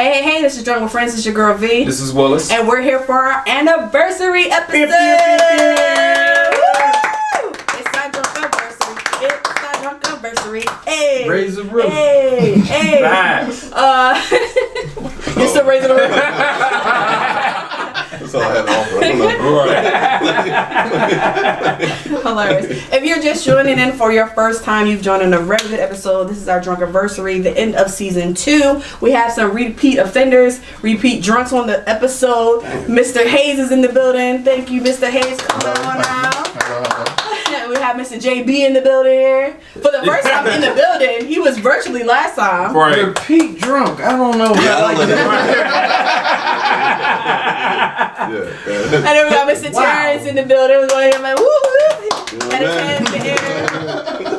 Hey, this is Drunk with Friends. This is your girl V. This is Willis. And we're here for our anniversary episode. It's our Drunkiversary. It's our Drunkiversary. Hey. Raise the roof. Hey. Facts. You're still raising the roof? That's all I had to offer. Hilarious. If you're just joining in for your first time, you've joined in a regular episode. This is our Drunkiversary, the end of season 2. We have some repeat offenders, repeat drunks on the episode. Mr. Hayes is in the building. Thank you, Mr. Hayes. Come on out. We have Mr. JB in the building here. For the first time in the building, he was virtually last time. Right. Repeat drunk. I don't know. And then we got Mr. Terrence in the building. We're going to like, woo. Had a chance to air.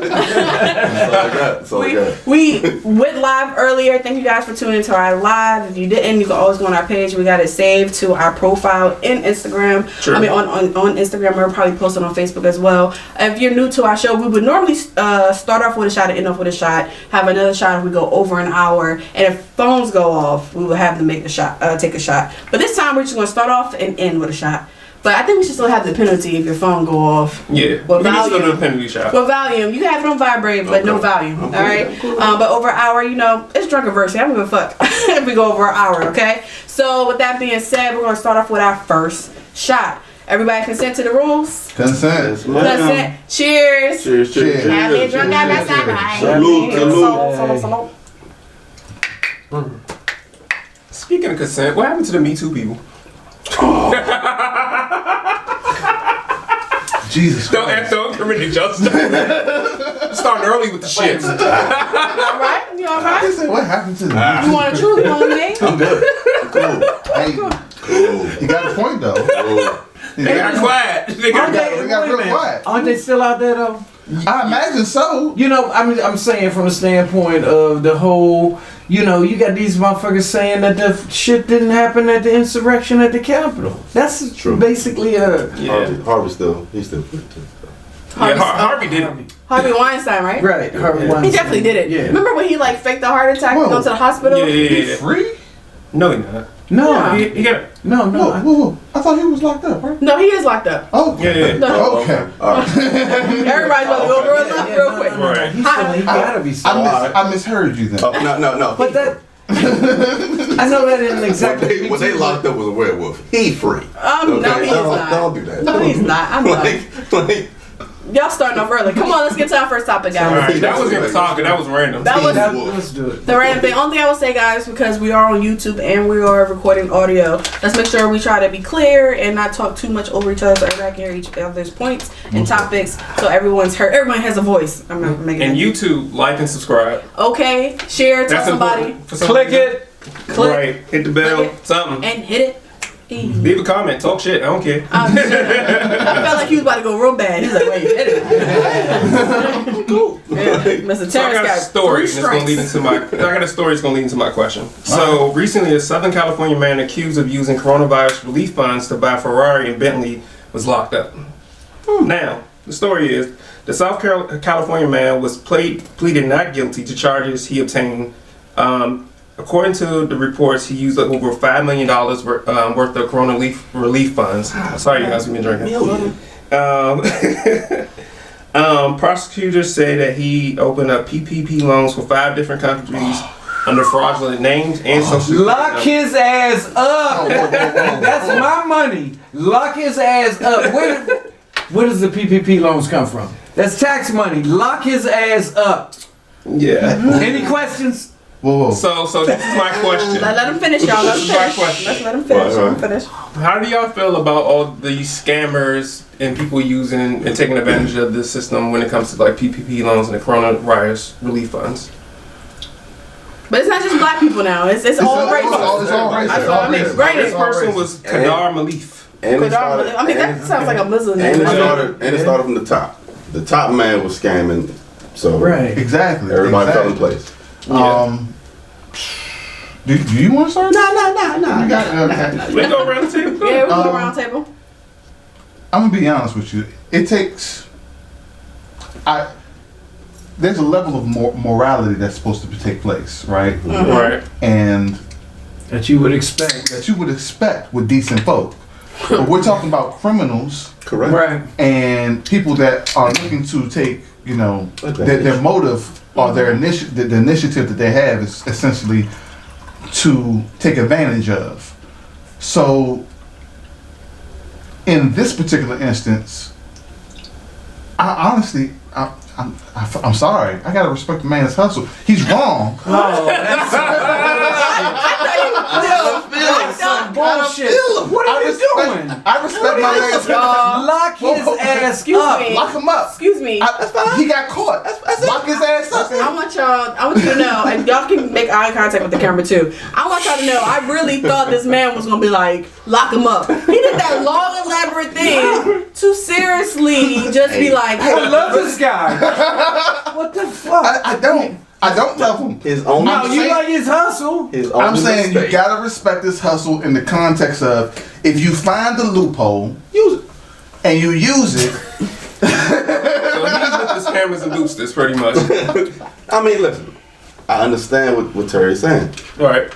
That's all I got. We went live earlier. Thank you guys for tuning into our live. If you didn't, you can always go on our page. We got it saved to our profile in Instagram. Sure. I mean, on Instagram. We're probably posting on Facebook as well. If you're new to our show, we would normally start off with a shot and end off with a shot. Have another shot if we go over an hour. And if phones go off, we will have to make a shot, take a shot. But this time we're just going to start off and end with a shot. But I think we should still have the penalty if your phone go off. Yeah. What We can still do volume? the penalty shot. Well, volume. You can have it on vibrate, but no volume. All right. But over an hour, it's Drunkiversary. I don't give a fuck if we go over an hour. Okay. So with that being said, we're gonna start off with our first shot. Everybody consent to the rules? Consent. Consent. Cheers. Cheers, cheers, Have me cheers. drunk out my side. Salute, Salute. Speaking of consent, what happened to the Me Too people? Jesus Don't Christ. commit to justice. Starting early with the shit. All right. You all I right? said, what happened to You them? want a truth, lemonade? I'm good. Cool. Hey, cool. You got a point though. They got quiet. They got They got real quiet. Aren't they still out there though? I imagine so. You know, I'm saying from the standpoint of the whole, you got these motherfuckers saying that the shit didn't happen at the insurrection at the Capitol. That's True. basically Harvey still, he's still. Harvey did it. Harvey Weinstein, right? right. Harvey He Weinstein. definitely did it. Yeah. Remember when he faked a heart attack and Whoa. go to the hospital? Yeah. Free? No, he not. No, Yeah. He got. no. Whoa. I thought he was locked up, right? No, he is locked up. Oh, Yeah. No. okay. All right. Everybody's about to go over it left real quick. Right. He gotta be still. I misheard you then. Oh, no. But that, I know that isn't exactly. When they locked up was a werewolf. He free. No, he is not. Don't do that. No, he's not. I'm not. Like, Y'all starting off early. Come on, let's get to our first topic, guys. Alright, that wasn't even talking. That was random. That was Let's do it. the random thing. Only thing I will say, guys, because we are on YouTube and we are recording audio, let's make sure we try to be clear and not talk too much over each other so everybody can hear each other's points and topics so everyone's heard. Everyone has a voice. I'm not making And it. YouTube, like and subscribe. Okay, share, tell somebody, important for some Click reason. it. click, Right. Hit the bell. Click it. Something. and hit it. Leave a comment. Talk shit. I don't care. I felt like he was about to go real bad. He's like, wait, hit it. cool. Yeah, Mr. So I Terrence got a story. three That's gonna lead strikes. into my. I got a story that's gonna lead into my question. So recently, a Southern California man accused of using coronavirus relief funds to buy Ferrari and Bentley was locked up. Now, the story is the South California man was pleaded not guilty to charges he obtained. According to the reports, he used over $5 million worth of corona relief funds. Sorry, you guys, we've been drinking. Prosecutors say that he opened up PPP loans for 5 different countries under fraudulent names and social. Lock his ass up. That's my money. Lock his ass up. Where does the PPP loans come from? That's tax money. Lock his ass up. Yeah. Any questions? Whoa. So this is my question. Let him finish, y'all. Let him This is my finish. question. Let's let him finish. Let him finish. How do y'all feel about all these scammers and people using and taking advantage of this system when it comes to like PPP loans and the coronavirus relief funds? But it's not just black people now. It's all races. It's all racist. That's what I mean. Granted, This person was Kadar Malif. And it started, I mean, that sounds like a Muslim and name. it started from the top. The top man was scamming, so Right. exactly. Everybody fell in place. Do you want to start? No. You got it. Okay. We go around the table. Yeah, we go round table. I'm gonna be honest with you. It takes. There's a level of morality that's supposed to take place, right? Right. And that you would expect. With decent folk. But we're talking about criminals, Correct. Right. and people that are looking to take, their motive or the initiative that they have is essentially to take advantage of. So, in this particular instance, I'm sorry. I gotta respect the man's hustle. He's wrong. Bullshit. What are you doing? I respect my man's hustle. Lock his ass up. Lock him up. Excuse me. He got caught. Lock his ass up. I want you to know, and y'all can make eye contact with the camera too. I want y'all to know, I really thought this man was gonna be like, lock him up. He did that long, elaborate thing to seriously just be like, I love this guy. What the fuck? I don't love him. His own No, you mistake. like his hustle. His own I'm saying mistake. you gotta respect this hustle in the context of if you find the loophole, use it, and you use it. So he's with the scammers and boosters, pretty much. I mean, listen. I understand what Terry's saying. All right.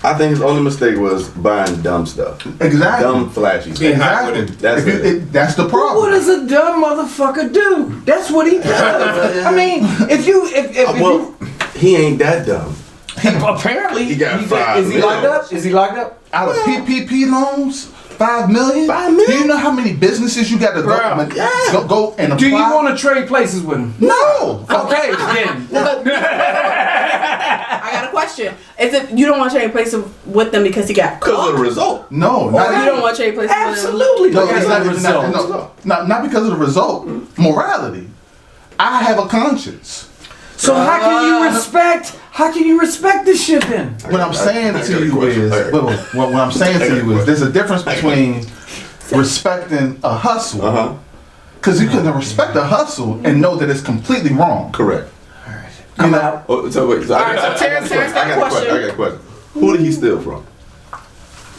I think his only mistake was buying dumb stuff. Exactly. Dumb, flashy stuff. Being hot with Exactly. it. That's it. That's the problem. What does a dumb motherfucker do? That's what he does. I mean, if you He ain't that dumb. apparently He got 5 is he million. locked up? Is he locked up? Out of PPP loans, $5 million. $5 million? Do you know how many businesses you got to Bro, go and apply? Do you want to trade places with him? No. Okay, then. I got a question. Is it you don't want to trade places with them because he got Because of caught? the result. No. Or Not you don't want to trade places Absolutely. No, Because it's of not the even that. result. Not because of the result. Morality. I have a conscience. So how can you respect this shit then? What I'm saying I to got a you question. is, what I'm saying to you is, there's a difference between respecting a hustle, Uh-huh. because you can respect a hustle and know that it's completely wrong. Correct. You know? Oh, so wait. So Alright, so Terrence got a question. I got a question. Who did he steal from?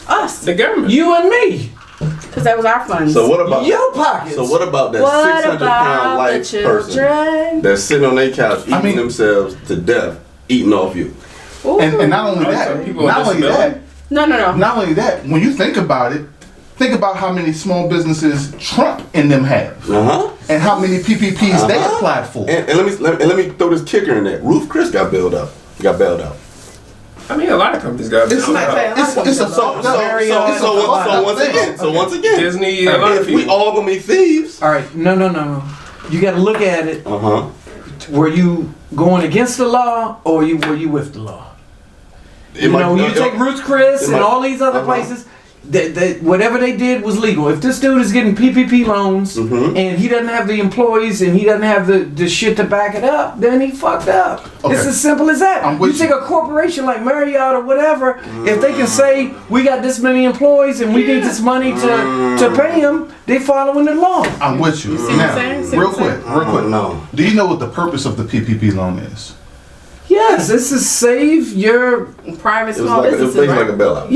Us. The government. You and me. Because that was our funds. So what about Your pockets. So what about that What 600-pound about life the person children? that's sitting on their couch eating mean- themselves to death, eating off you? Ooh. And not only Some that, people not on only that, disability. No. not only that, when you think about it, think about how many small businesses Trump and them have, Uh-huh. and how many PPPs they Uh-huh. applied for. And let me throw this kicker in there. Ruth Chris got bailed out. I mean, a lot of companies got It's bailed out. It's a fucked up. So once again, Disney, a lot of if we people. all gonna be thieves, All right. No. You got to look at it. uh-huh. Were you going against the law or were you with the law? You take Ruth Chris and all these other places. Whatever they did was legal. If this dude is getting PPP loans and he doesn't have the employees and he doesn't have the shit to back it up, then he fucked up. Okay. It's as simple as that. I'm with You take a corporation like Marriott or whatever, if they can say we got this many employees and we need this money to pay them, they following the law. I'm with you. See what I'm Now, saying? See real what I'm quick. No. Do you know what the purpose of the PPP loan is? Yes, this is save your Private It was small like it was businesses, basically right? like a bailout.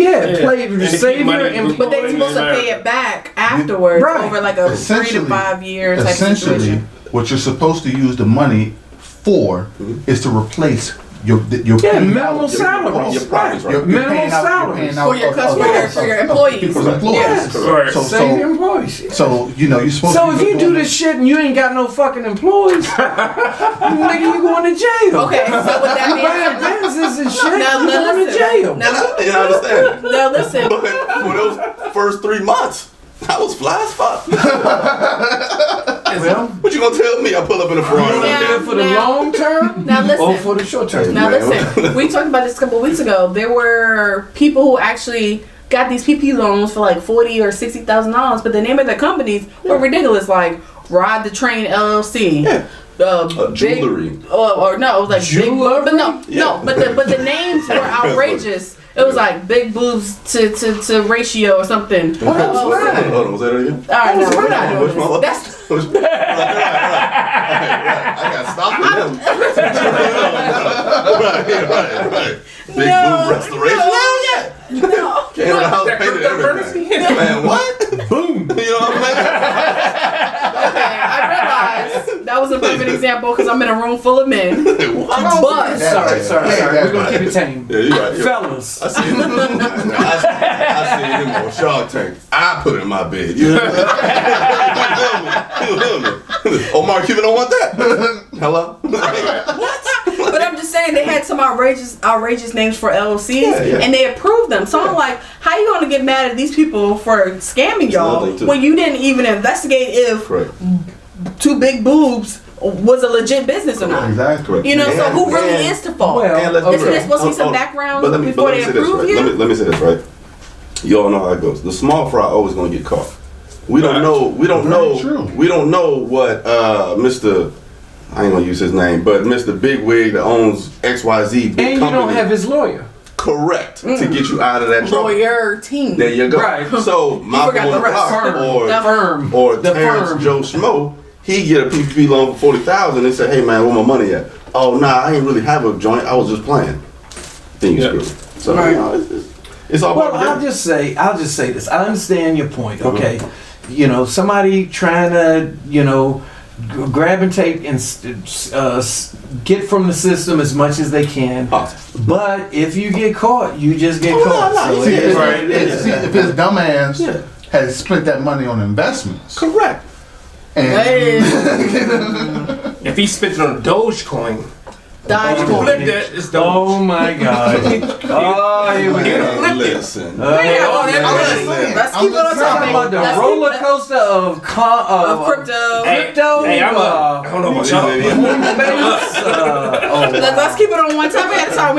And if save you money- your employees. But they're supposed to pay it back afterwards Right. over like a 3 to 5 year type Essentially, situation. what you're supposed to use the money for is to replace your minimal salary. Your profits, right? Minimum salary. For your customers, for your employees. People's employees. Yes. Right. Save your employees. So you're supposed So to. if you do this shit and you ain't got no fucking employees, nigga, you going to jail. Okay, so what that You means. buying Benzes and shit, Now, you going to listen. jail. Now, You understand? now listen. But for those first 3 months, I was fly as fuck. Well, What you gonna tell me? I pull up in a Ferrari. you like there that? for the long term Now listen. or for the short term? Now Man. listen, we talked about this a couple of weeks ago. There were people who actually got these PP loans for like $40,000 or $60,000, but the name of the companies were ridiculous, like Ride the Train LLC. Yeah. Big, Jewelry. or no, it was like Jewelry? Big, but no, Yeah. but the names were outrageous. It was like big boobs to ratio or something. Hold on, was that it again? All right, no, we're not Which doing one? this. That's Right. I got stopped with them. Right. Big No, boob restoration. no. No. Came to the house, That painted cryptocurrency? everything. Man, what? Boom. You know what I'm saying? Okay, I realized that that was a perfect example because I'm in a room full of men. But Sorry. We're gonna keep it tame. Yeah, you're right. Fellas. I see him. I see him on Shark Tank. I put it in my bed. You feel me? Oh, Mark Cuban don't want that. Hello? But I'm just saying they had some outrageous names for LLCs and they approved them. So I'm like, how you gonna get mad at these people for scamming y'all when you didn't even investigate if Two Big Boobs was a legit business or not? Exactly. You know, so who really is to fault? Well, Isn't there supposed to be some background before they approve you? Let me say this, right? You all know how it goes. The small fry always gonna get caught. We don't know what Mr. I ain't gonna use his name, but Mr. Bigwig that owns XYZ big and company. you don't have his lawyer. Correct. To get you out of that trouble. Lawyer team. There you go. Right. So Malcolm on the block or The Terrence firm. Joe Schmo, he get a PPP loan for $40,000 and say, "Hey man, where my money at?" "Oh nah, I ain't really have a joint. I was just playing." Then you screwed. So you know, it's all Well, about I'll just say this. I understand your point. Okay, you know, somebody trying to, you know, grab and take and get from the system as much as they can. But if you get caught, you just get caught. So See, if his dumb ass had spent that money on investments, correct. And If he spent it on Dogecoin, Dogecoin. it's Doge. oh my God. Oh, here we go. Listen. Let's keep it on Talking about topic. the roller coaster of Crypto. Crypto. Hey, I don't know about y'all. Let's keep it on one topic at a time.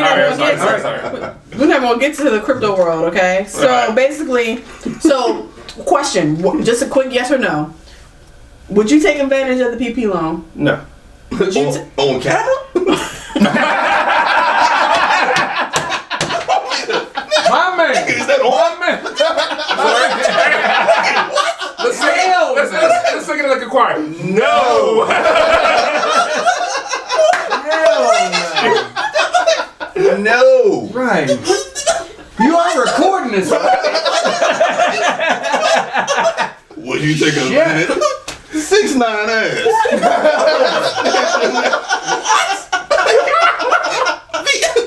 We're not gonna get to the crypto world, okay? So basically, question, just a quick yes or no. Would you take advantage of the PP loan? No. On camera? My man. Is that on? Let's look at it like a choir. No. Hell no. No. Right. You are recording this. Would you take a minute? 6'9" ass.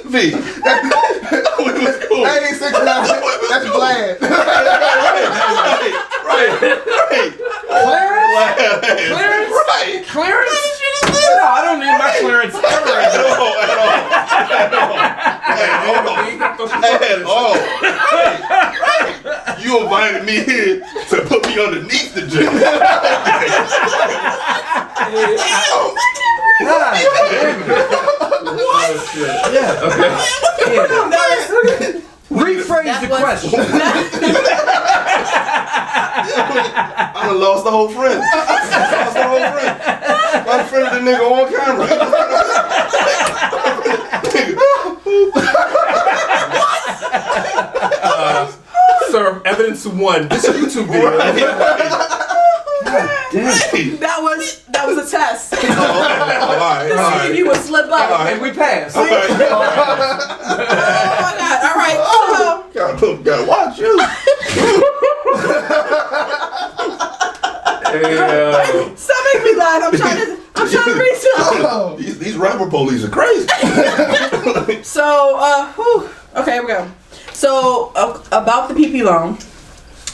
V. That was cool. that ain't 6'9". That's bland. Right. Clearance? No, I don't need my clearance ever. At all. You invited me here to put me underneath the gym. Yeah. Okay. Rephrase the question. I done lost the whole friend. My friend, the nigga on camera. Sir, evidence one. This YouTube video. That was a test. All right. If you would slip up. And we passed. Oh my God. All right. Gotta watch you. Stop making me laugh. I'm trying to read something. These rapper police are crazy. So, okay, here we go. So, about the PP loan.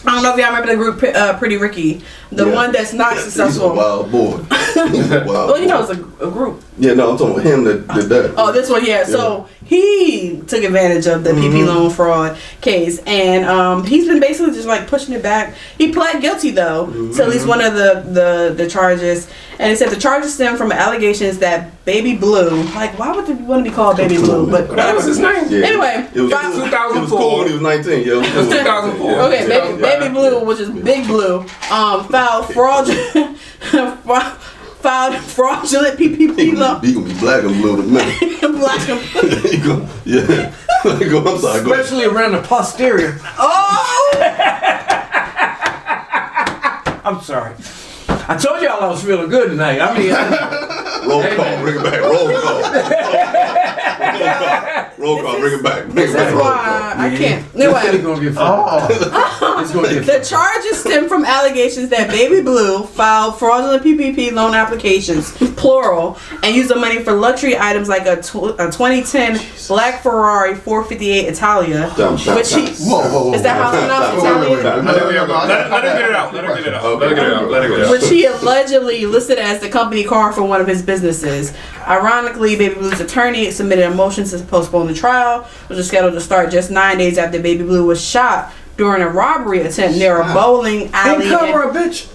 I don't know if y'all remember the group Pretty Ricky, the one that's not successful. He's a wild boy. Well, you know, it's a group. Yeah, no, I'm talking about him that did that. Oh, this one, yeah. So he took advantage of the PP loan fraud case, and he's been basically just like pushing it back. He pled guilty though to at least one of the charges, and he said the charges stem from allegations that Baby Blue, like why would you want to be called Baby Blue? But That was his name. Yeah. Anyway, it was 2004. It was cool when he was 19. Yeah, It was 2004. Okay, Baby Blue, which is Big Blue, filed fraudulent PPP loan. He gonna be black and blue in a minute. Black and blue. He gonna, yeah. I'm sorry. Go ahead. Especially around the posterior. Oh! I'm sorry. I told y'all I was feeling good tonight. I mean, Roll call, bring it back. Roll call, bring it back. This is why I can't. Anyway. gonna get fun. it's going to get The charges stem from allegations that Baby Blue filed fraudulent PPP loan applications, plural, and used the money for luxury items like a 2010 black Ferrari 458 Italia. Which he, Whoa. is that how it's pronounced? Italia? Let her get it out. Which he allegedly listed as the company car for one of his businesses. Ironically, Baby Blue's attorney submitted a motion to postpone the trial, which was scheduled to start just 9 days after Baby Blue was shot during a robbery attempt near a bowling alley. cover a bitch.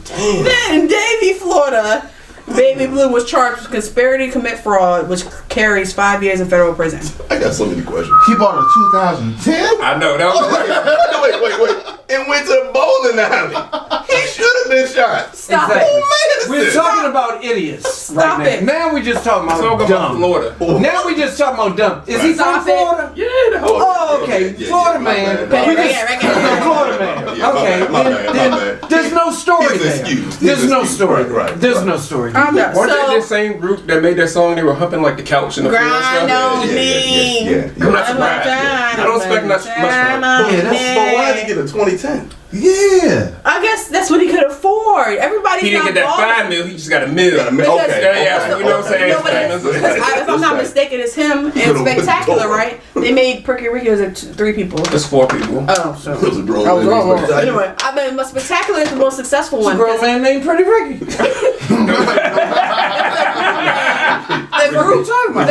Then in Davie, Florida, Baby Blue was charged with conspiracy to commit fraud, which carries 5 years in federal prison. I got so many questions. He bought a 2010. I know that was. Wait. And went to the bowling alley. He should have been shot. Stop Exactly. it. We're talking about idiots. Stop right it. Now we just talking about Talk about dumb. Florida. Now we just talking about dumb. Is he from Stop it. Florida? Yeah, the whole. Oh, okay. Yeah, Florida my man. bad. We Right, just- right. Florida man. Yeah, my Okay. bad, my bad. There's no story He's there. excused. There's He's no excused. story. Right. There's no story. Weren't they So, the same group that made that song? They were humping like the couch in the floor and grind stuff. on me. Yeah. I'm not surprised. I don't expect much from him. But why did he get a 2010? Yeah. I guess that's what he could afford. Everybody's He didn't not get that balling. 5 mil. He just got a mil. Got a mil. Because- Okay. Yeah, you know what I'm saying? No, but if I'm not mistaken, it's him and could've went Spectacular, door. right? They made Pricky Ricky as 3 people. There's 4 people. Oh, so. It was a grown I was man. wrong. Anyway, I mean, but Spectacular is the most successful one. Grown man named Pretty Ricky. The group, What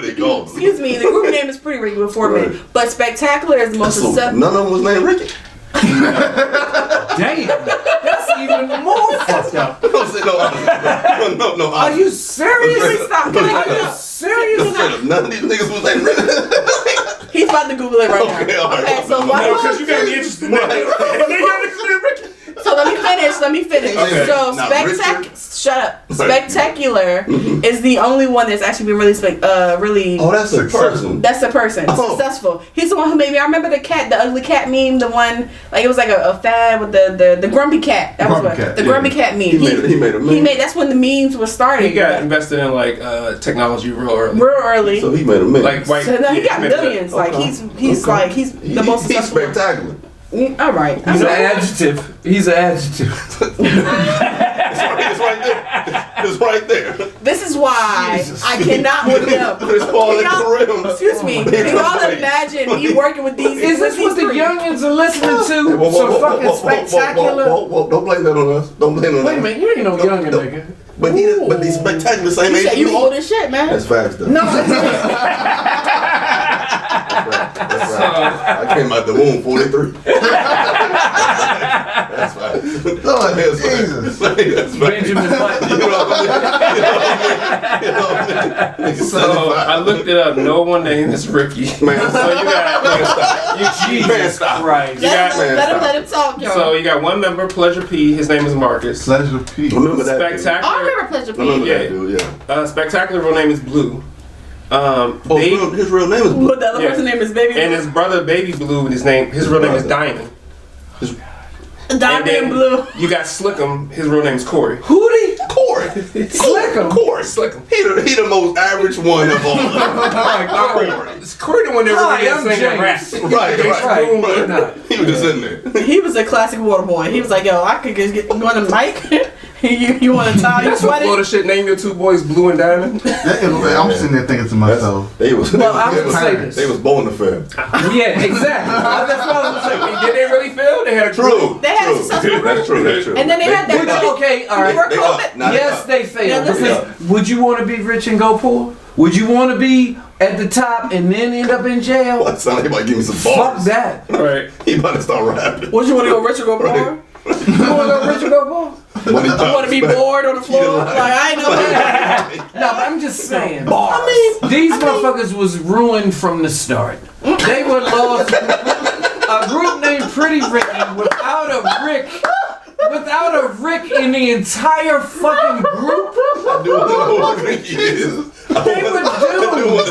they call him. excuse me, the group name is Pretty Ricky before me, Right. but Spectacular is the most So successful. none of them was named Ricky. Damn. That's even more fucked up. No. Are you serious? Stop. Are you serious? None of these niggas was named Ricky. He's about to Google it right Okay, now. all right. Okay, so No, why? because you gotta be interested in that. So let me finish. Okay. So Now, shut up. Spectacular is the only one that's actually been really really. Oh, that's a person. That's the person successful. He's the one who made me. I remember the ugly cat meme. The one like it was like a fad with the grumpy cat. That was Grumpy what cat, the yeah. grumpy cat meme. He made a meme. He made. That's when the memes were starting. He got invested in like technology real early. real early. So he made a meme. Like white. So now he got made that. millions. Like Okay. he's Okay. like he's the most He's successful. one. spectacular. All right. He's an adjective. He's an adjective. It's right there. This is why Jesus. I cannot with them. Chris Paul at the rim. Excuse me. Can y'all imagine me working with these? Is this what the three? youngins are listening to? Whoa, So fucking spectacular. Whoa, don't blame that on us. Don't blame it on us. Wait a minute, you ain't no youngin' nigga. But these spectacular same You age said as you me. old as shit, man. That's facts though. No, that's That's right. I came out the womb 43. That's right. Lord That's Jesus. right. That's right. Benjamin Button. You know what I mean? So I looked it up. No one named is Ricky. Man, So you got man, stop. Christ. let man, him talk, y'all. so you got one member, Pleasure P. His name is Marcus. Pleasure P. Remember that? dude. I Spectacular. remember Pleasure P. Remember Yeah. that dude? Yeah. Spectacular real name is Blue. His real name is Blue. But the other Yeah. person's name is Baby. And his brother Baby Blue. His real name is Diamond. Diamond then and Blue. You got Slickum. His real name is Corey. Hootie? Corey. Slickum. Corey. Slickum. He the most average one of all. Is Corey the one that Hi, really I'm is singing rap? James. Right. Right. He was just in there. He was a classic water boy. He was like, yo, I could just get on the mic. you want to tie? You That's what sweaty? Florida shit. Name your 2 boys Blue and Diamond. I'm sitting there thinking to myself, They was. Well, I they would was, say this. They was born to fail. Yeah, exactly. That's what I was saying. Did they really fail? They had a True. They had a true. successful That's true. That's true. And then they had that Which, really- okay, all We right. were They COVID. up. Now they Yes, up. they failed. Yeah, listen. Because would you want to be rich and go poor? Would you want to be at the top and then end up in jail? What? Sound like he about to give me some Fuck bars. that. Right. He about to start rapping. Would you want to go rich or go poor? Right. You want to go rich or go poor? You want to be bored on the floor? Like, I ain't know that. No, but I'm just saying. These motherfuckers was ruined from the start. They were lost. A group named Pretty Ricky without a Rick in the entire fucking group. I do want to know who Ricky is. They were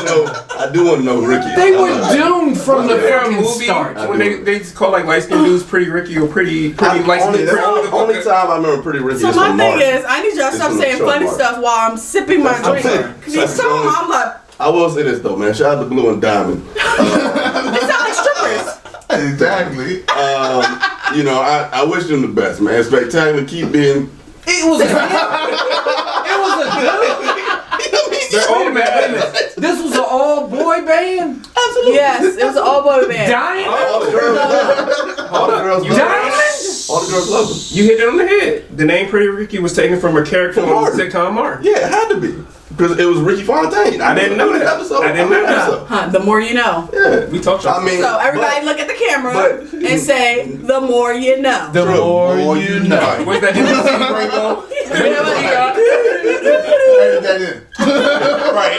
doomed. I do want to know who Ricky is. They were doomed from the Was there a fucking movie start. when they call like light skinned dudes Pretty Ricky or pretty light skinned? Only time I remember Pretty Ricky So is my from thing Martin. is, I need y'all to It's stop from the saying show, funny Martin. stuff while I'm sipping my That's what I'm drink. saying. Cause these songs, I'm like, I will say this though, man. Shout out to Blue and Diamond. they sound like strip Exactly. You know, I wish them the best, man. Spectacular. Keep being. It was a dude. Wait a minute. This was an all-boy band? Absolutely. Yes, it was an all-boy band. Diamond? All the girls love them. You hit it on the head. The name Pretty Ricky was taken from a character on the sitcom Martin. Yeah, it had to be. Because it was Ricky Fontaine. I didn't know that. Episode. I didn't know that. Huh, the more you know. Yeah. We talked about So everybody look at the camera and say, the more you know. The more you know. Where's that Rainbow? Edit that in. Right.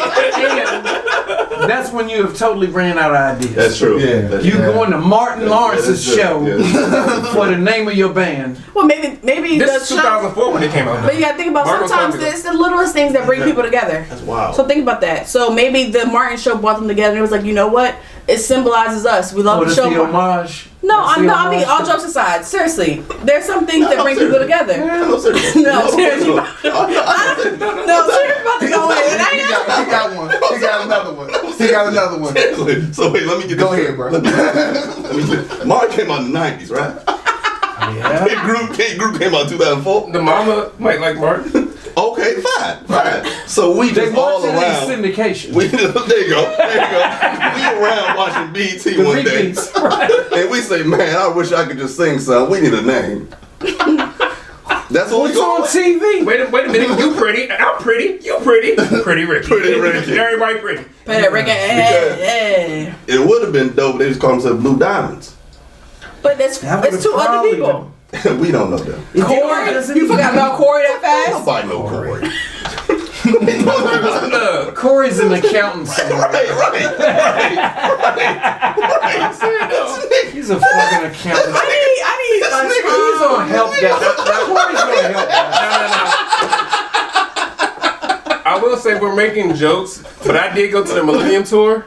That's when you have totally ran out of ideas. That's true. Yeah. That's You true. going to Martin Lawrence's That's true. show Yeah. for the name of your band. Well, maybe This the is 2004 when it came out. But you gotta think about Martin was sometimes popular. it's the littlest things that bring people together. That's wild. So think about that. So maybe the Martin show brought them together and it was like, you know what? It symbolizes us. We love the That's show. the homage. No, That's I the mean, homage all to- jokes aside, seriously, there's some things that bring people together. No, seriously. No, seriously. No, seriously, about to go in. He got one. He got another one. He got another one. So wait, let me get Go this ahead, bro. Let me Martin came out in the 90s, right? Yeah. K Group came out in 2004. The mama might like Martin. Okay, fine. So we They just all watched it in around. syndication. There you go. We around watching BET The one day, repeats, right? and we say, "Man, I wish I could just sing something. We need a name." That's what we What's go on TV? Wait a minute. You pretty. I'm pretty. You pretty. Pretty Ricky. Pretty Ricky. Everybody pretty. But Rick, It would have been dope. They just call themselves Blue Diamonds. but that's That it's would've two other probably people. We don't know them. Corey, you forgot about Corey that fast? Nobody know Corey. Corey's an accountant somewhere. He's a fucking accountant. I need He's on help desk. Corey's on help desk. I will say we're making jokes, but I did go to the Millennium Tour.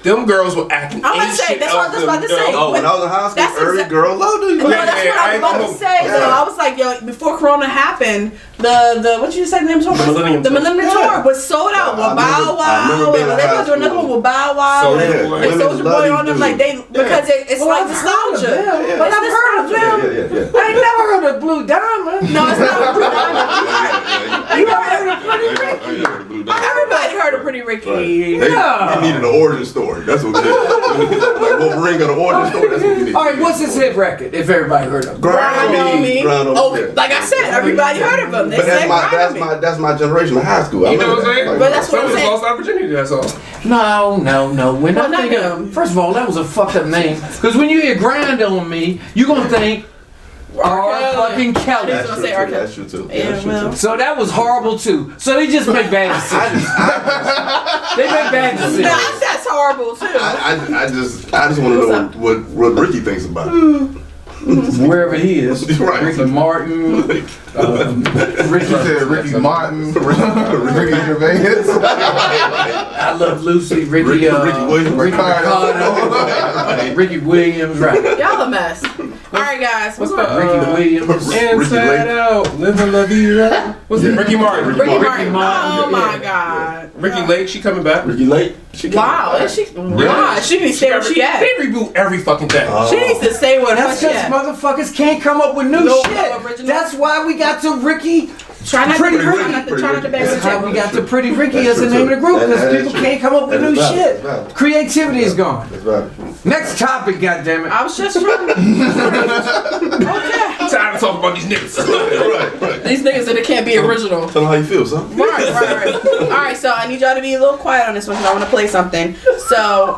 Them girls were acting. I'm about to say, that's what I was about to say. Oh, when I was in high That's school, every exact- girl loved you. No, that's what I was about to say. Though. I was like, yo, before Corona happened, the what you say the name of the tour? The Millennium Tour was sold out with Bow Wow. They was doing another one with Bow Wow Soulja Boy. and Soulja Boy on them. Like because it's like nostalgia. But I've heard of them. I ain't never heard of Blue Diamond. No, it's not Blue Diamond. You ever heard of Pretty Ricky? Everybody heard of Pretty Ricky. They needed an origin story. That's what we did. Like Wolverine got an origin story. That's what we did. All right, what's his hit record? If everybody heard of it. Grind on me. Grind on me. Oh, like I said, everybody heard of them. They But said grind on me. that's my generation of high school. You know what I'm saying? But that's what I'm Some of us saying. lost our virginity. That's all. No. We're not not thinking. them. First of all, that was a fucked up name. Because when you hear grind on me, you're gonna think R. fucking Kelly. That's That's what I'm true, saying, too. That's true too. Yeah, That's true well. too. So that was horrible too. So they just make bad decisions. They make bad decisions. That's horrible too. I just want to know what Ricky thinks about it. Wherever he is. Right. Ricky Martin. Ricky. He said Ricky Martin, Ricky Gervais. I Love Lucy. Ricky Ricky Williams. Ricardo. Ricky Williams. Right. Y'all a mess. All right, guys. What's up? Ricky Williams. Inside out, living la vida. What's it? Ricky Martin. Ricky Martin. Martin. Oh my God. Ricky Lake, she coming back. Ricky Lake. Wow. Is she? Wow. She needs to stay where she at. They reboot every fucking day. She needs to stay where the fuck That's she because at. motherfuckers can't come up with new No shit. original. That's why we got to Ricky. Try not Pretty to Ricky. try not to bang That's the how table. we got to Pretty Ricky That's as the true, name of the group too. because That is people true. can't come up with That new is valid. shit. That's valid. Creativity is gone. That's right. Next topic, goddammit. I was just trying. Okay. Time to talk about these niggas. Right. These niggas that it can't be original. Tell them how you feel, son. Right. All right, so I need y'all to be a little quiet on this one because I want to play something. So,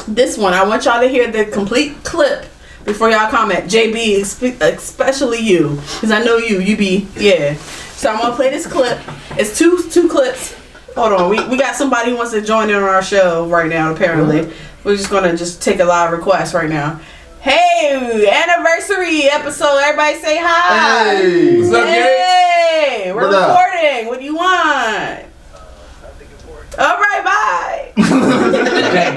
this one, I want y'all to hear the complete clip before y'all comment. JB, especially you, because I know you be, yeah. So I'm going to play this clip. It's two clips. Hold on, we got somebody who wants to join in on our show right now, apparently. We're just going to take a live request right now. Hey, anniversary episode. Everybody say hi. Hey. What's up, Hey, we're What up? recording. What do you want? All right, bye.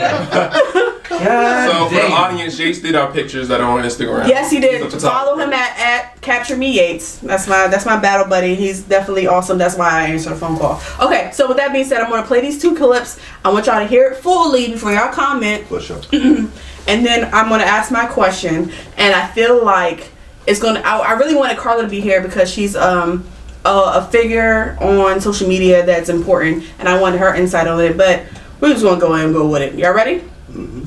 So for the audience, Jace did our pictures that are on Instagram. Yes, he He's a did. photographer. Follow him at Capture Me Yates. That's my battle buddy. He's definitely awesome. That's why I answered a phone call. Okay, so with that being said, I'm gonna play these two clips. I want y'all to hear it fully before y'all comment. For sure. and then I'm gonna ask my question. And I feel like it's gonna. I really wanted Carla to be here because she's a figure on social media that's important, and I wanted her insight on it. But we're just gonna go ahead and go with it. Y'all ready? Mm-hmm.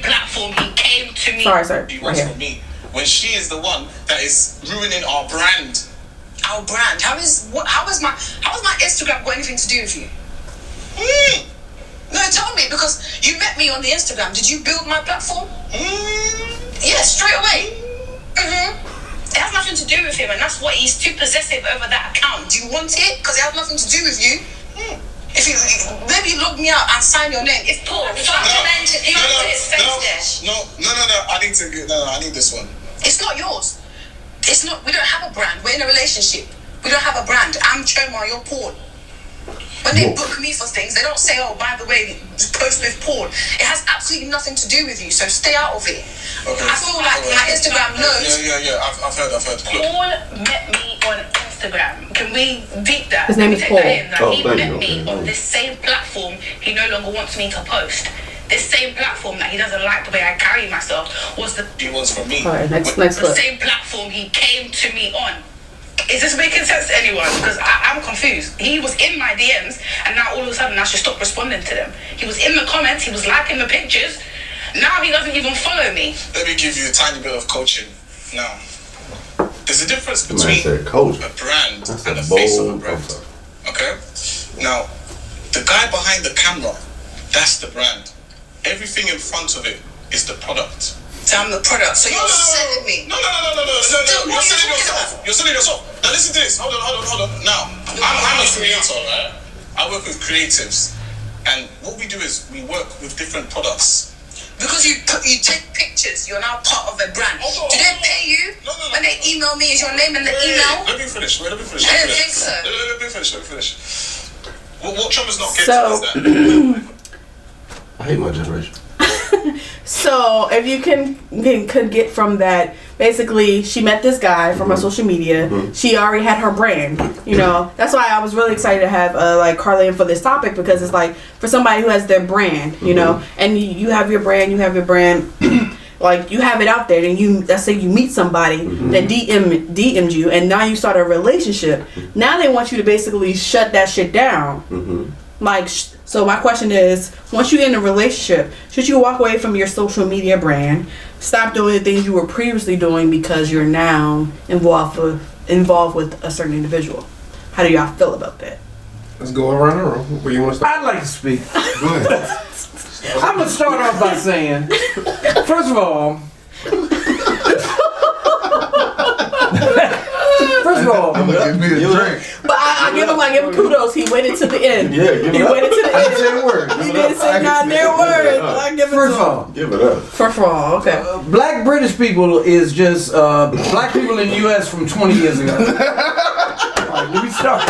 Platform, he came to me. Sorry, sir. He works for me when she is the one that is ruining our brand. Our brand. How is my Instagram got anything to do with you? No, tell me, because you met me on the Instagram. Did you build my platform? Yeah, straight away. It has nothing to do with him, and that's why he's too possessive over that account. Do you want it? Because it has nothing to do with you. If you maybe log me out and sign your name, it's Paul. No, I need to get. No, I need this one. It's not yours. It's not. We don't have a brand. We're in a relationship. We don't have a brand. I'm Choma, you're Paul. When they book me for things, they don't say, "Oh, by the way, post with Paul." It has absolutely nothing to do with you. So stay out of it. Okay. I feel like my Instagram knows. Yeah. I've heard. Paul met me on Instagram. Can we beat that? His name is Paul. He met me on this same platform. He no longer wants me to post. This same platform that he doesn't like the way I carry myself was the. He wants from me. All right, next the clip. same platform he came to me on. Is this making sense to anyone? Because I'm confused. He was in my DMs, and now all of a sudden I should stop responding to them. He was in the comments, he was liking the pictures. Now he doesn't even follow me. Let me give you a tiny bit of coaching. Now, there's a difference between a brand and the face of a brand. Okay? Now, the guy behind the camera, that's the brand. Everything in front of it is the product. So I'm the product. So you're selling me. No. You're selling yourself. You're selling yourself. Now listen to this. Hold on. Now, I'm a creator, right? I work with creatives, and what we do is we work with different products. Because you take pictures, you're now part of a brand. Do they pay you? No. When they email me, is your name in the email? Let me finish. I don't think so. Let me finish. What Trump is not getting is that. I hate my generation. So if you could get from that, basically she met this guy from her social media. She already had her brand. You know, that's why I was really excited to have like Carla in for this topic, because it's like for somebody who has their brand, you know, and you have your brand, like you have it out there, and let's say you meet somebody that DM'd you, and now you start a relationship. Now they want you to basically shut that shit down. Like, so my question is, once you're in a relationship, should you walk away from your social media brand, stop doing the things you were previously doing because you're now involved with a certain individual? How do y'all feel about that? Let's go around the room. Where you want to start? I'd like to speak. Go ahead. I'm gonna start off by saying, first of all, I'm gonna give me a drink. But I give him kudos. He waited to the end. Yeah, give it He up. waited to the I end. didn't say a word. He didn't say not their word. I give it First of to all, Give it up. First of all, okay. Black British people is just black people in the U.S. from 20 years ago. All right, let me start.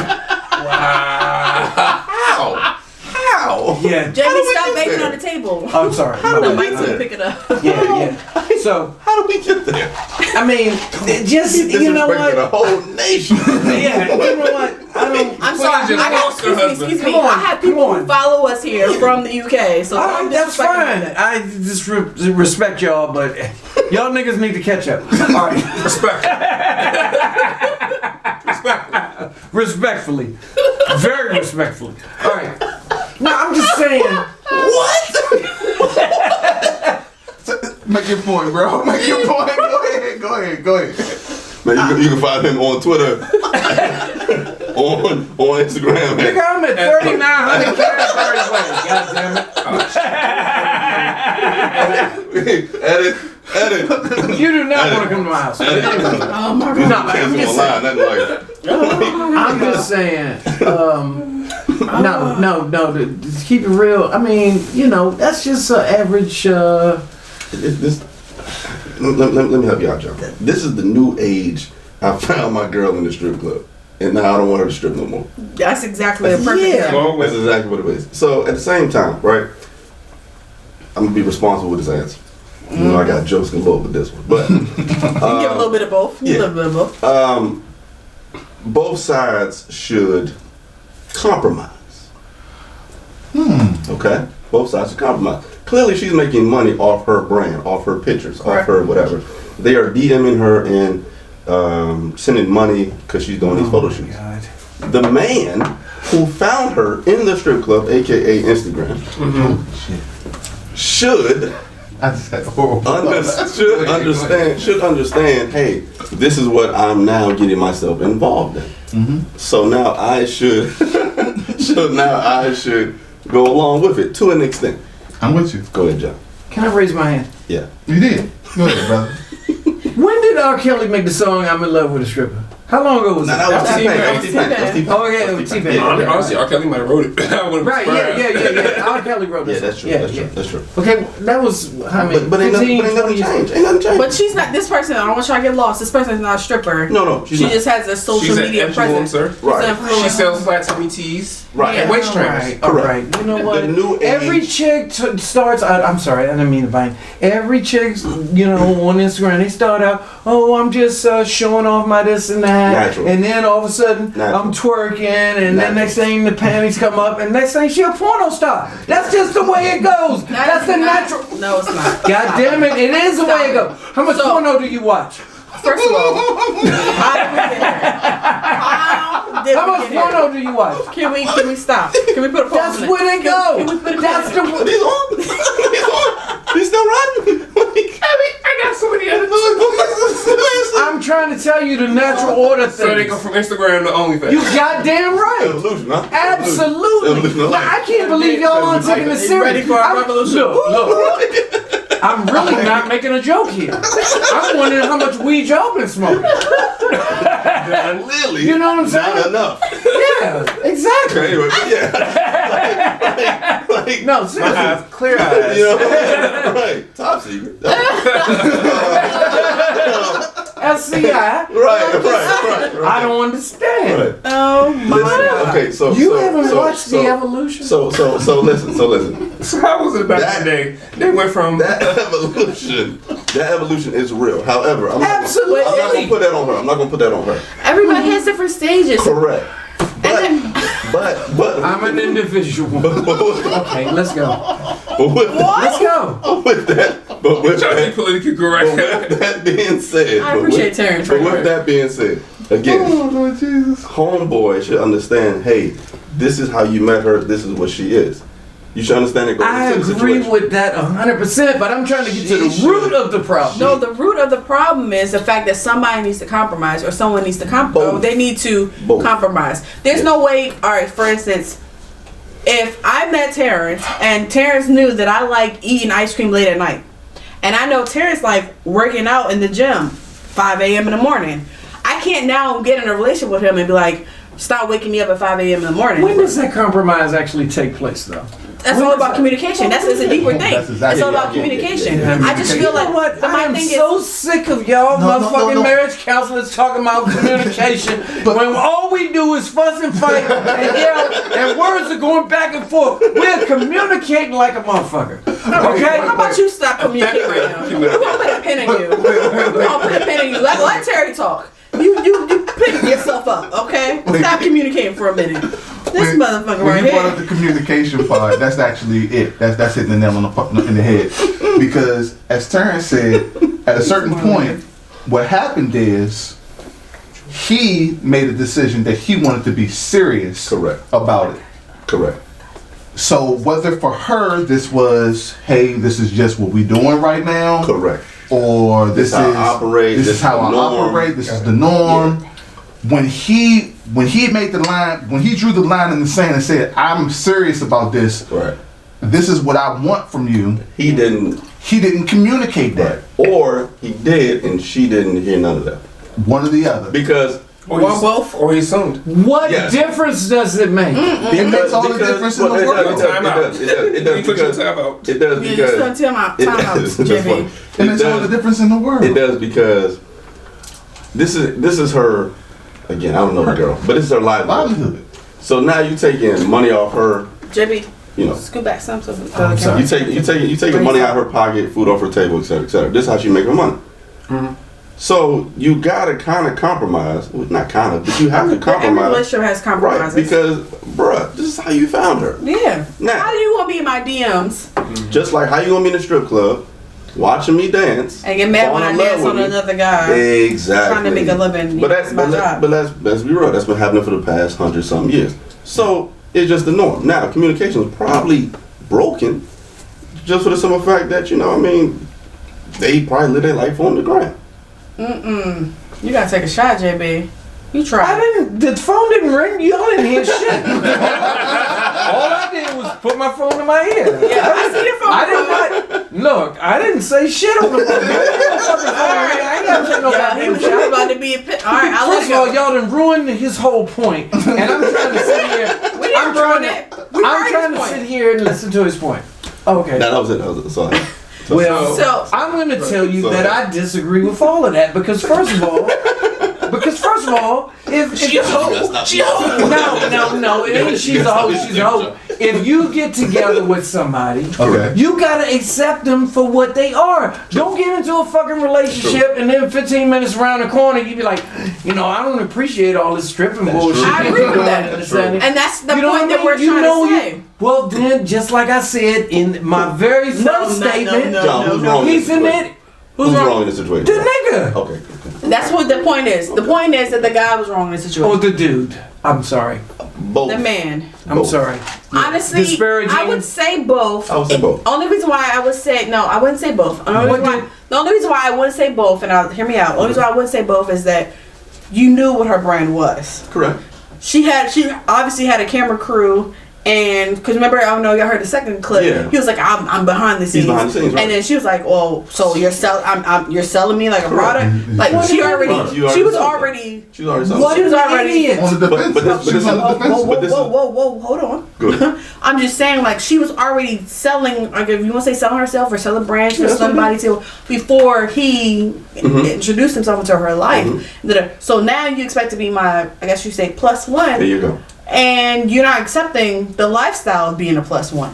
How? Yeah. Jamie, stop banging on the table. I'm sorry. The mic's gonna pick it up. Yeah. So, How do we get there? I mean, just, you know Disrespecting the what? whole nation. Yeah, you know what? I don't. I'm sorry. I got, excuse me. Come on, I have people come on. who follow us here from the UK, so I'm That's disrespecting fine. that. I just respect y'all, but y'all niggas need to catch up. All right. Respectfully. Very respectfully. All right. Now, I'm just saying. Make your point, bro. Make your point. Go ahead. Man, you can find him on Twitter, on Instagram. Nigga, I'm at 3,900 characters. Edit. You do not want to come to my house. Oh my God. No, I'm just saying. I'm just saying. No. To keep it real, I mean, you know, that's just an average. Let me help you out, John. This is the new age. I found my girl in the strip club, and now I don't want her to strip no more. That's exactly a perfect Yeah. example. That's exactly what it is. So at the same time, right? I'm gonna be responsible with this answer. You know, I got jokes galore with this one, but You give a little bit of both. A little bit of both. Both sides should compromise. Okay, both sides should compromise. clearly she's making money off her brand, off her pictures, off her whatever. They are DMing her and sending money because she's doing these photo shoots. God. The man who found her in the strip club, aka Instagram, should understand. Hey, this is what I'm now getting myself involved in. So now I should go along with it to an extent. I'm with you. Go ahead, John. Can I raise my hand? Yeah. You did. Go ahead, brother. When did R. Kelly make the song "I'm in Love with a Stripper"? How long ago was Now, that? that was T-Pain. Oh yeah, it was T-Pain. Honestly, R. Kelly might have wrote it. Right, yeah. R. Kelly wrote this. Yeah, that's true. That's true. Okay, that was how many? But ain't nothing changed. Ain't nothing changed. But she's not. This person. I don't want y'all to get lost. This person is not a stripper. No, she just has a social media presence. Right. She sells flat tummy teas. Right. And waist trainers. All right. You know what? The new Every age. chick starts out. I'm sorry, I didn't mean to bite. Every chick, on Instagram, they start out, oh, I'm just showing off my this and that. Natural. And then all of a sudden, I'm twerking, and then next thing the panties come up, and next thing she a porno star. That's just the way it goes. That's the natural. No, it's not. God damn it, it is the way it goes. How much porno do you watch? First of all, how much porno do you watch? Can we stop? Can we put a pause? That's where they go. That's the. He's on. He's still riding. I got so many other I'm trying to tell you the natural order thing. So they go from Instagram to OnlyFans. You goddamn right. Evolution, huh? Absolutely. Evolution of life. Now, I can't believe y'all aren't taking this serious. Ready for our revolution? Look. I'm really not making a joke here. I'm wondering how much weed y'all been smoking. Clearly, You know what I'm saying? not enough. Yeah, exactly. Anyway, but yeah. like, No, seriously. Clear eyes. you know, right. Top secret. SCI. Right. I don't understand. Right. Oh my God. Okay, so You haven't watched The Evolution? So listen. So how was it back in the day? They went from That evolution is real. However, I'm not Absolutely. gonna put that on her. I'm not gonna put that on her. Everybody has different stages. Correct. But I'm an individual. Okay, let's go. Let's go. With trying to be politically correct. that being said, I appreciate Terrence. But with that being said, again, homeboy should understand. Hey, this is how you met her. This is what she is. You should understand it. I agree with that 100%, but I'm trying to get to the root of the problem. No, the root of the problem is the fact that somebody needs to compromise, or someone needs to compromise. They need to compromise. There's no way. All right, for instance, if I met Terrence and Terrence knew that I like eating ice cream late at night, and I know Terrence like working out in the gym 5 a.m. in the morning, I can't now get in a relationship with him and be like, stop waking me up at 5 a.m. in the morning. When does that compromise actually take place, though? That's all about communication. It's a deeper thing. That's exactly It's all about communication. Yeah. I just feel like I am so sick of y'all motherfucking marriage counselors talking about communication when all we do is fuss and fight and yell and words are going back and forth. We're communicating like a motherfucker. Okay? How about you stop communicating right now? We're gonna put a pin in you. We're gonna put a pin in you. Let Terry talk. You pick yourself up, okay? Stop communicating for a minute. This motherfucker right When you brought up here. the communication part, that's actually it. That's hitting the nail in the head. Because as Terrence said, at a certain point, what happened is he made a decision that he wanted to be serious about it. Correct. So whether for her this was, hey, this is just what we're doing right now. Correct. Or this is how I operate. This is how I operate. This is the norm. Yeah. When he made the line, when he drew the line in the sand and said, "I'm serious about this. Right. This is what I want from you." He didn't communicate that, or he did, and she didn't hear none of that. One or the other. Because or both, or he assumed. What difference does it make? It makes all the difference in the world. It does. It does because Time out, Jimmy. It makes all the difference in the world. It does because this is her. Again, I don't know the girl, but this is her livelihood. So now you taking money off her. Jimmy, you know, scoot back some. You taking money out of her pocket, food off her table, etc., etc. This is how she make her money. Mm-hmm. So you gotta kind of compromise. Well, not kind of, but you have to compromise. Every relationship has compromises. Right, because, bruh, this is how you found her. Yeah. Now, how do you want to be in my DMs Just like how you gonna be in a strip club, watching me dance, and get mad when I dance on another guy. Exactly. Trying to make a living. But let's be real. That's been happening for the past 100-something years. So it's just the norm. Now communication is probably broken, just for the simple fact that they probably live their life on the ground. You gotta take a shot, JB. You tried. The phone didn't ring. Y'all didn't hear shit. All I did was put my phone in my ear. Yeah, I see your phone. I did not. Look, I didn't say shit on the phone. I ain't got to say no goddamn shit. He about to be all right, I'll First of all, y'all done ruined his whole point, and I'm trying to sit here. I'm trying to sit here and listen to his point. Okay. That was it. Sorry. Well, so I'm going to tell you that I disagree with all of that because first of all, if she's a hoe. No, it ain't she's a hoe. She's a hoe. If you get together with somebody, you gotta accept them for what they are. Don't get into a fucking relationship and then 15 minutes around the corner you be like, I don't appreciate all this stripping bullshit. I agree with that. And that's the point that we're trying to say. Well, then, just like I said in my very first statement, he's in it. Who's wrong in the situation? The nigga. Okay. That's what the point is. The point is that the guy was wrong in the situation. Oh, the dude. I'm sorry. Both. The man. I'm sorry. Honestly, I would say both. I would say both. Only reason why I would say no, I wouldn't say both. The only reason why I wouldn't say both, and hear me out. The only reason why I wouldn't say both is that you knew what her brand was. Correct. She obviously had a camera crew. And because remember, I don't know, y'all heard the second clip. Yeah. He was like, "I'm behind the scenes." He's behind the scenes, right. And then she was like, "Oh, so you're selling me like a product?" Like she was already on the defense. Whoa, hold on. Good. I'm just saying, like she was already selling. Like if you want to say selling herself or selling brands for somebody before he introduced himself into her life. So now you expect to be my, I guess you say +1. There you go. And you're not accepting the lifestyle of being a +1.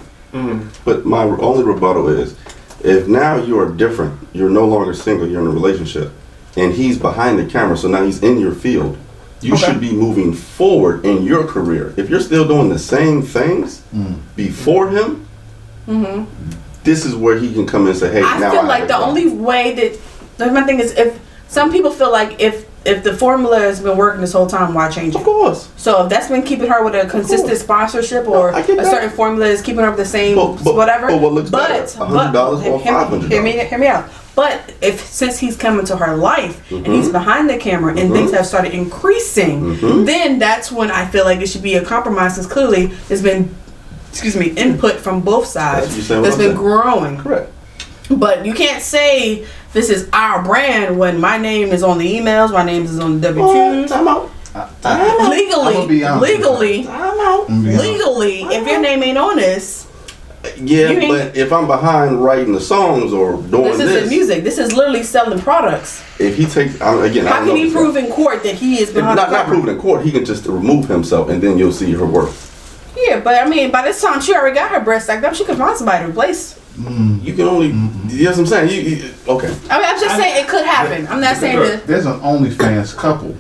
But my only rebuttal is, if now you are different, you're no longer single, you're in a relationship, and he's behind the camera, so now he's in your field, you should be moving forward in your career. If you're still doing the same things before him, this is where he can come in and say, hey, I feel like the only way that, my thing is, if some people feel like if the formula has been working this whole time, why change it? Of course. So if that's been keeping her with a consistent sponsorship or a certain formula is keeping her with the same whatever. But what looks better? $100 or $500? Hear me out. But since he's come into her life and he's behind the camera and things have started increasing, then that's when I feel like it should be a compromise. Because clearly there's been, input from both sides that's been growing. Correct. But you can't say this is our brand when my name is on the emails, my name is on the W2s. Time out. Legally, if your name ain't on this. Yeah, but if I'm behind writing the songs or doing this isn't music. This is literally selling products. If he takes again, how can he prove in court that he is behind? Not proven in court. He can just remove himself, and then you'll see her worth. Yeah, but I mean, by this time she already got her breast stacked up. She could find somebody to replace. You can only. You know what I'm saying? Okay. I mean, I'm just saying it could happen. I'm not saying that. There's an OnlyFans couple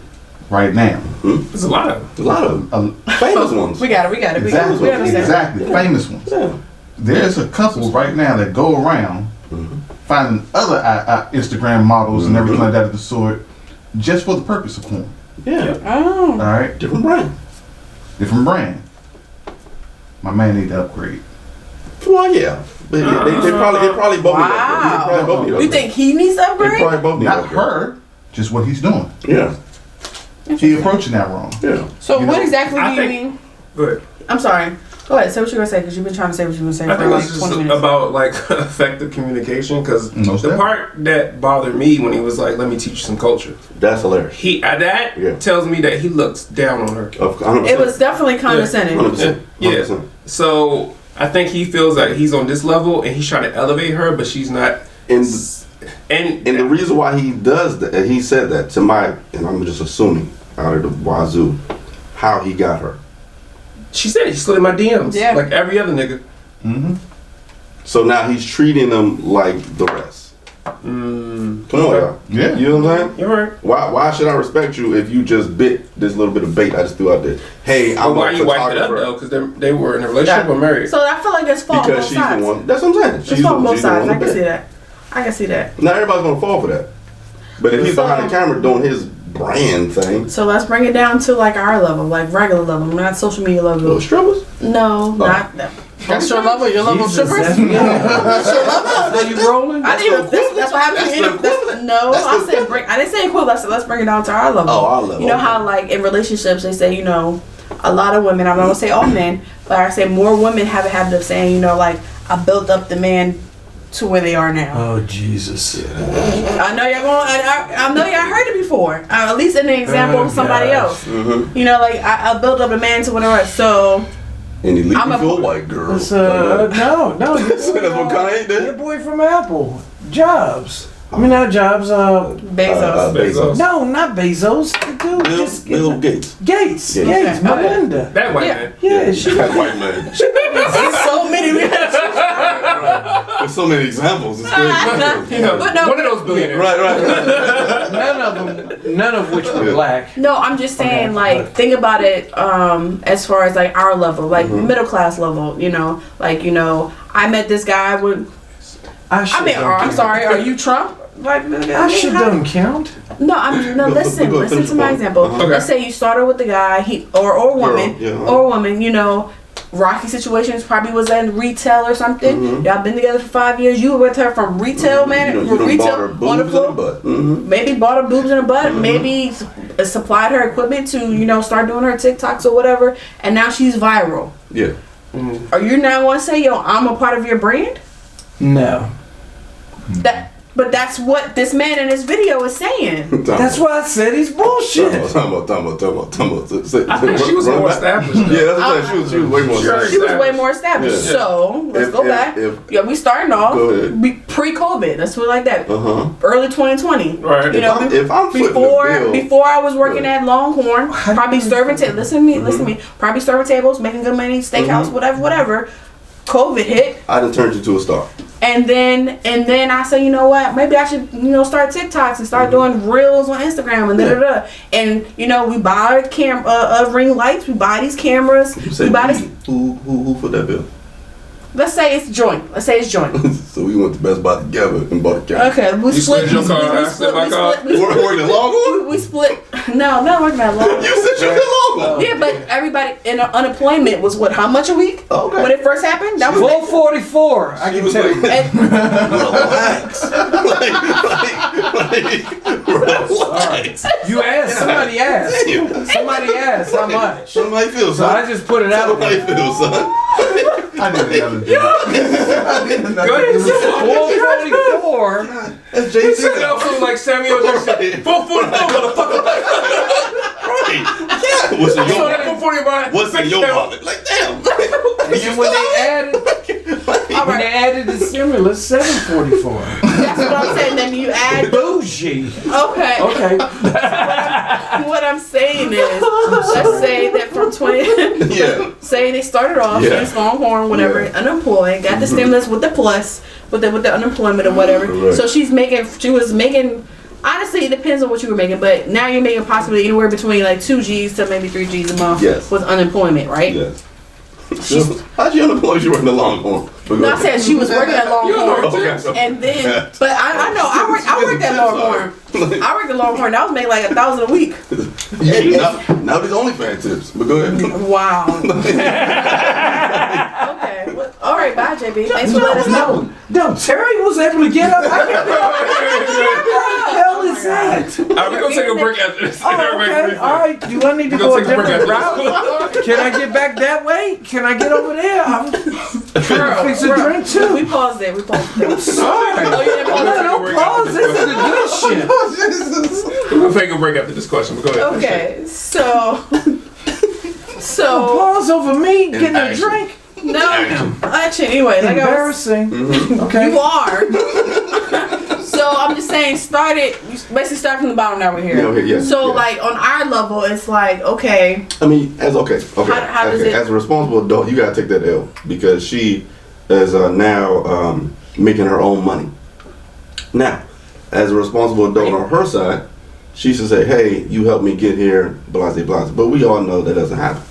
right now. There's a lot of famous ones. We got it. Exactly. Famous ones. Yeah. There's a couple right now that go around finding other Instagram models and everything like that of the sort, just for the purpose of porn. Yeah. Oh. All right. Different brand. My man need to upgrade. Well, yeah. They probably both need to upgrade. You think he needs to upgrade? They probably both need to upgrade. Not her, just what he's doing. Yeah. He approaching that wrong. Yeah. So what exactly do you mean? Go ahead. I'm sorry. Go ahead. Say what you're gonna say because you've been trying to say what you're gonna say for like 20 minutes. About like effective communication because the part that bothered me when he was like, "Let me teach you some culture." That's hilarious. Tells me that he looks down on her. 100%. It was definitely condescending. 100%. Yeah. So I think he feels like he's on this level and he's trying to elevate her, but she's not. And the reason why he does that, he said that to and I'm just assuming out of the wazoo, how he got her. She said he slid in my DMs, like every other nigga. So now he's treating them like the rest. Come on, y'all. Yeah. You know what I'm saying? You're right. Why should I respect you if you just bit this little bit of bait I just threw out there? Hey, I'm Why a you wiped it up photographer. though? Because they were in a relationship or married. So I feel like it's fault on Because both she's sides. the one. That's what I'm saying. It's fault on both she's the sides. one I can to see bet. that. I can see that. Not everybody's gonna fall for that. But if he's behind the camera doing his brand thing, So let's bring it down to like our level, like regular level, not social media level. little strippers. No, not that. That's your level. Your level of Jesus, strippers. that's your level. Are you rolling? I didn't. That's what happens. That's the equivalent. No, That's I the said bring. I didn't say equivalent. I said let's bring it down to our level. Oh, our level. You know how like in relationships they say a lot of women. I'm not gonna say all men, but I say more women have a habit of saying like I built up the man to where they are now. Oh Jesus! I know y'all going. I know y'all heard it before. At least in the example of somebody else. Mm-hmm. Like I built up a man to whatever. So And he leave I'm you a- for a white girl. It's, no. That's what Kanye did. Your boy from Apple, Jobs. I mean, not Jobs. Bezos. Bezos. No, not Bezos. The dude just Bill Gates. Gates. Yeah. Gates. Melinda. That white Yeah. man. Yeah, she. That white man. There's so many. There's so many examples. It's crazy. But no. One of those billionaires. Right. None of which were Yeah. black. No, I'm just saying, like, think about it as far as, like, our level, like, middle class level, I met this guy when, I'm sorry, are you Trump? Like, I should doesn't count. No, listen to my example. Okay. Let's say you started with the guy, or woman, rocky situations, probably was in retail or something. Y'all been together for 5 years. You were with her from retail, man. You done retail bought her boobs in the butt. Maybe bought her boobs in her butt. Maybe supplied her equipment to start doing her TikToks or whatever. And now she's viral. Yeah. Are you now going to say, I'm a part of your brand? No. But that's what this man in this video is saying. That's why I said he's bullshit. Talking about. I think she was more established. Yeah, that's what I'm saying. She was way more established. She was way more established. Yeah. So let's go back. We starting off Go ahead. pre-COVID. Let's put it like that. Uh-huh. Early 2020. Right. If I'm footing the bill, before I was working at Longhorn, probably serving tables. Listen to me. Probably serving tables, making good money, steakhouse, whatever. COVID hit. I done turned you to a star. And then I said, you know what? Maybe I should, start TikToks and start doing reels on Instagram and da. And we buy ring lights. We buy these cameras. We buy this. Who put that bill? Let's say it's joint. So we went to Best Buy together and bought a camera. Okay, we split. your car, I split my car. Working at Longhorn? We split. No, not working at Longhorn. You said you did Longhorn. Yeah, but everybody in unemployment was what? How much a week? Okay. When it first happened, that was 444. I can tell you. Relax. Relax. You asked. Somebody asked. Damn. Somebody asked how much. Somebody feels, So son. I just put it out Somebody there. feels, son. I did another joke. Go ahead. 444. That's He Jay-Z. said it also like Samuel Jackson. 444, motherfucker. Right. Yeah. What's in So your that wallet? 440 about What's in your wallet? Like, damn. And when they added the stimulus, 744. That's what I'm saying. Then you add. Bougie. Okay. Okay. What I'm saying is, let's say that from 20. Yeah. Say they started off, Yeah. she's Longhorn, whatever, Yeah. unemployed, got the stimulus with the plus, with the unemployment or whatever. Right. So she was making. Honestly, it depends on what you were making, but now you're making possibly anywhere between like 2 G's to maybe 3 G's a month Yes. with unemployment, right? Yes. How'd you unemployed you working at Longhorn? No, I said she was working at Longhorn, Okay. and then, but I know I worked at Longhorn. I worked at Longhorn. I was making like $1,000 a week. Now these OnlyFans tips, but go ahead. Wow. Okay. Well, all right. Bye, JB. Thanks for letting us know. No, Terry was able to get up. What the hell is that? Alright, we're gonna take a break after this. Oh, okay. All right. Do I need to We're go a gonna take a break different after route? this. Can I get back that way? Can I get over there? I'm fix a Bro, drink too. We paused it. Sorry. Oh, you didn't pause No, it? don't pause. This is the good shit. We're gonna take a break after this question, but go ahead. Okay, so Pause over me getting a action. drink. no action. Anyway, like I was, Embarrassing. Okay. you are. So I'm just saying, you basically start from the bottom. Now we're here. Yeah, okay, yeah, So yeah. like on our level, it's like okay, I mean, how does it- as a responsible adult, you gotta take that L because she is now making her own money. Now, as a responsible adult on her side, she should say, hey, you helped me get here, blase, blase. But we all know that doesn't happen.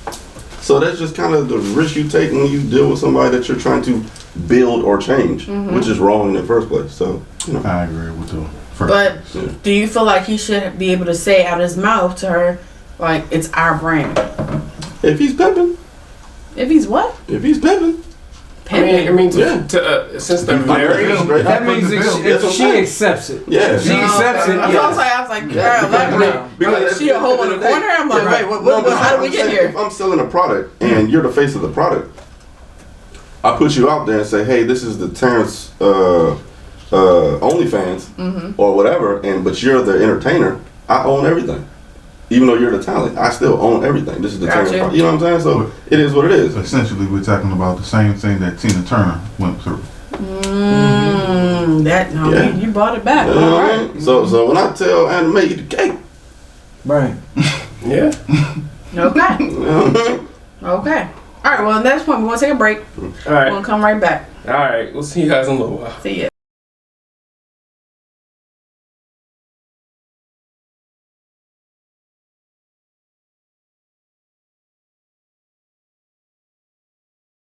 So that's just kind of the risk you take when you deal with somebody that you're trying to build or change, which is wrong in the first place. So, you know. I agree with the first. But do you feel like he should be able to say out his mouth to her, like, it's our brand? If he's pimping. If he's what? If he's pimping. I mean, since they're married, that means if she accepts it. Yeah. She accepts it. I was like, girl, because she a hoe in the corner. I'm like, wait, how did we get here? If I'm selling a product and you're the face of the product, I put you out there and say, hey, this is the Terrence OnlyFans or whatever, but you're the entertainer. I own everything. Even though you're the talent, I still own everything. This is the Terrence product. You know what I'm saying? So it is what it is. Essentially, we're talking about the same thing that Tina Turner went through. You brought it back. All right. So when I tell Anna eat the cake. Right. Yeah. Okay. Okay. All right. Well, at this point, we want to take a break. All right. We'll come right back. All right. We'll see you guys in a little while. See ya.